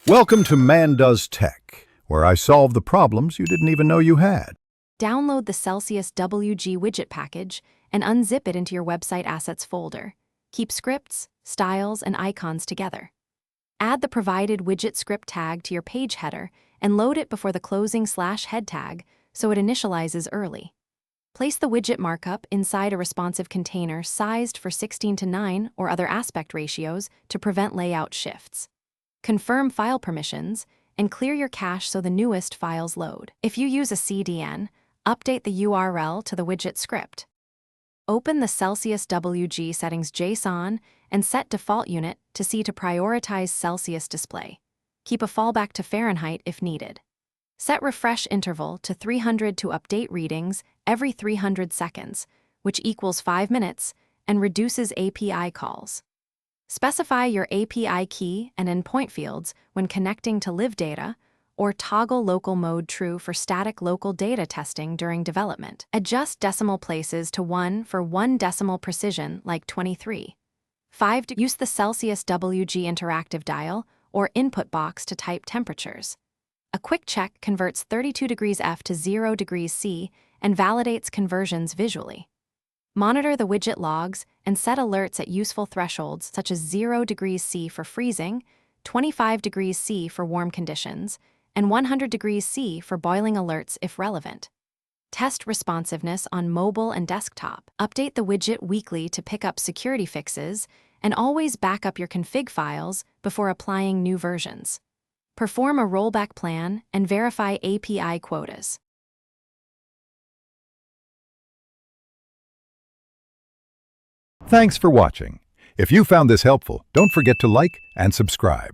Welcome to Man Does Tech, where I solve the problems you didn't even know you had. Download the Celsius WG widget package and unzip it into your website assets folder. Keep scripts, styles, and icons together. Add the provided widget script tag to your page header and load it before the closing/head tag so it initializes early. Place the widget markup inside a responsive container sized for 16:9 or other aspect ratios to prevent layout shifts. Confirm file permissions and clear your cache so the newest files load. If you use a CDN, update the URL to the widget script. Open the Celsius WG settings JSON and set default unit to prioritize Celsius display. Keep a fallback to Fahrenheit if needed. Set refresh interval to 300 to update readings every 300 seconds, which equals 5 minutes, and reduces API calls. Specify your API key and endpoint fields when connecting to live data, or toggle local mode true for static local data testing during development. Adjust decimal places to 1 for 1 decimal precision like 23. 5. Use the Celsius WG interactive dial or input box to type temperatures. A quick check converts 32 degrees F to 0 degrees C and validates conversions visually. Monitor the widget logs and set alerts at useful thresholds such as 0 degrees C for freezing, 25 degrees C for warm conditions, and 100 degrees C for boiling alerts if relevant. Test responsiveness on mobile and desktop. Update the widget weekly to pick up security fixes, and always back up your config files before applying new versions. Perform a rollback plan and verify API quotas. Thanks for watching. If you found this helpful, don't forget to like and subscribe.